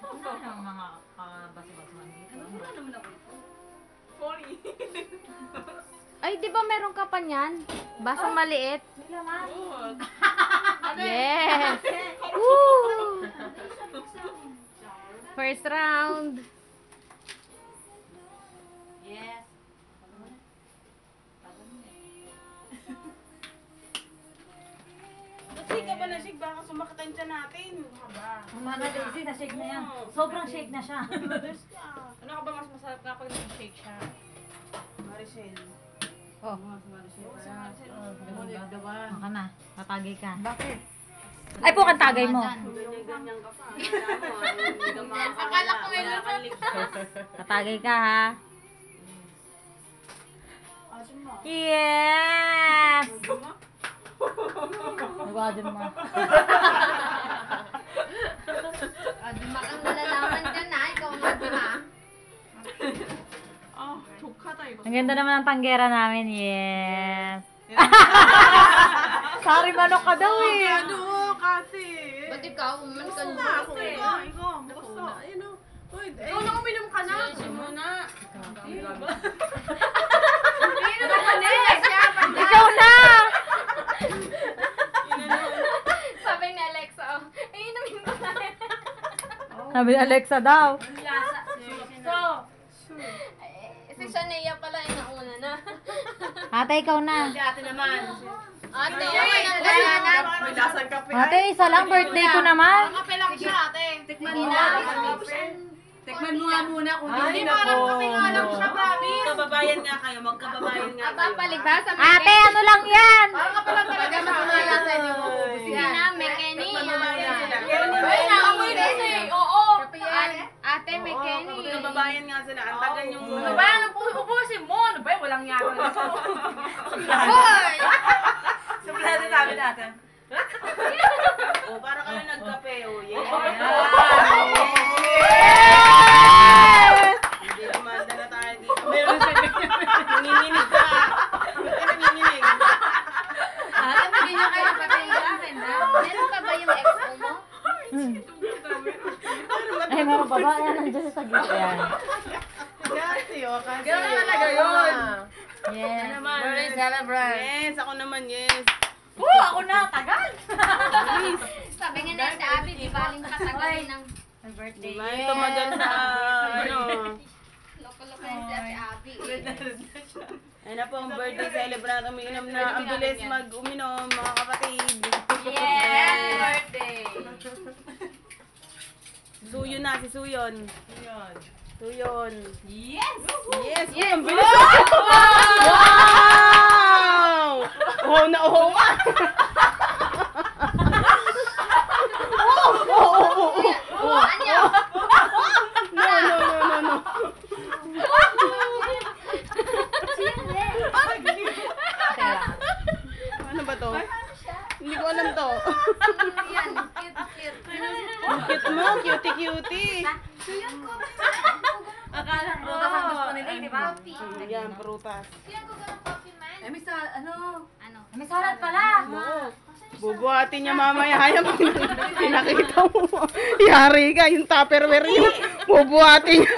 Ang mga basa-basuhan dito. Wala naman ako. Sorry. Ay, di ba meron ka pa niyan? Basong maliit? Yes! Woo! First round. Yes. Shake ka ba na shake? Baka sumakatan siya natin. Haba. Mga Daisy, na-shake na yan. Sobrang shake na siya. Mother's ka. Ano ka ba mas masarap nga pag nag-shake siya? Maricel. Oh, Maka na. Tatagay ka. bakit? Ay po, kang tagay mo. Ganyan ka pa. Akala mo, Akala ko may Tatagay ka, ha? Yes! Nag-adyan mo. Dima kang nalalaman dyan na. Ikaw nga dima. Ah, 족하다 이거. Ang ganda naman ang tanggera namin. Yes! Sorry, manok ka daw eh. Ano kasi? Ba't ikaw? Uman ka Basta ako ito. Ikaw. Basta. Ayun o. Ikaw na uminom ka na. Sige muna. Ikaw na! Sabi ni Alexa, oh, ay, inumin ko na. Sabi ni Alexa daw. Si Shania pala ay nauna na. Ate, ikaw na. Ate naman. Ate, okay na kailangan. May lasang kape. Ate, isa lang birthday ko naman. Kape lang siya, ate. Tikman mo na. Tikman mo nga muna kung Ay, hindi parang nako. kape nga lang siya, promise. Magkababayan nga kayo. Magkababayan nga kayo. Papaligba sa Ate, ano lang yan? Parang kape lang talaga siya. Mamaya sa inyo. Ay. Sige na, may Kenny. Magkababayan sila. Ay, naamoy kasi. Oo. Ate, may Kenny. Magkababayan nga sila. Ang tagal yung Ano ba? Ubusin mo. Ano ba? Walang yaro na ito. Hoy! Suplado sabi natin. Oh, para kayo nagkape. Oh, yeah. Hindi demanda na tayo dito. Meron siya. Nanginginig ka. Ba't ka nanginginig? Ate, bigyan niyo kayo ng kape sa akin, ha? Meron pa ba yung expo mo? Ay, mga babae nandiyan sa gilid. Yan. Kasi, oh, kasi. Ganun talaga yun. Yes. Birthday celebrant. Yes, ako naman, yes. Ako na. Tagal. Sabi nga na si Abby, di baling katagal ng Birthday. Diba? Tumagal sa, ano. loko-loko yan si Ate Abby. Ayun na po ang birthday celebrant. Umiinom na. Ang bilis mag-uminom, mga kapatid. Yes! Birthday. Suyon na, si Suyon. Suyon. Yes! Yes! Yes! Ang bilis! Wow! Oh na oh ka! Oh, anyo? No. Ano ba to? Hindi ko alam to. Yan, cute. Ang cute mo, cutie-cutie. Akala ko ang gusto nila, di ba? Yan, prutas. Yan ko ganun coffee man. Eh, Mr. Ano? Ano? May salat pala. Bubuhatin niya mamaya. Hayang pinakita mo. Yari ka, yung tupperware yun. Bubuhatin niya.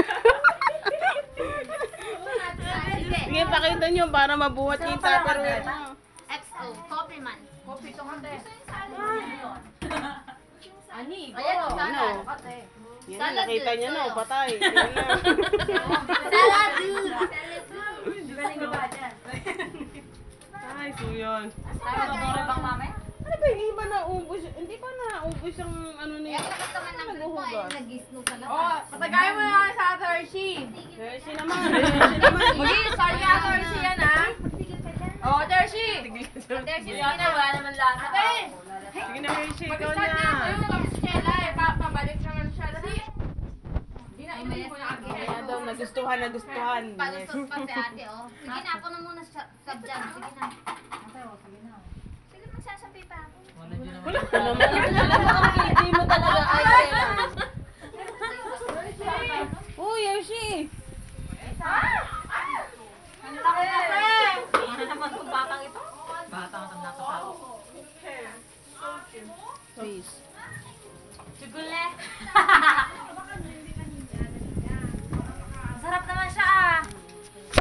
Sige. Sige, pakita niyo para mabuhat niya yung tupperware mo. XO, coffee man. Coffee to hande. Ani, Ayan, Ano? salad. Yan na, nakita niya na, patay. Yan na. Salad. Ay, Suyon. Tayo bang mame? Ano ba, hindi ba naubos? Hindi ba naubos yung ano niya? Kaya nakataman ng grip mo, ay nag-isno sa labas. Oh, patagayin mo na sa Hershey. Hershey naman. Hershey naman. Mag-i-start niya sa Hershey yan, ha? Oh, Hershey. Sige Yan na, wala naman lasa. Ate! Sige na, Hershey, ikaw Mag-start na. na. Ayun, tapos siya na, eh. Pabalik naman siya. Dali. Hindi na, hindi mo na Kaya daw, nagustuhan. Palusot pa si ate, oh. Sige na, ako na muna sa dyan. Sige na. Sige, magsasabi pa ako. Wala ka naman. Hindi mo talaga kaya. Uy, Hershey. Ang laki kasi. Ano naman kung batang ito? Batang at ang nakatao. Please. Sigule.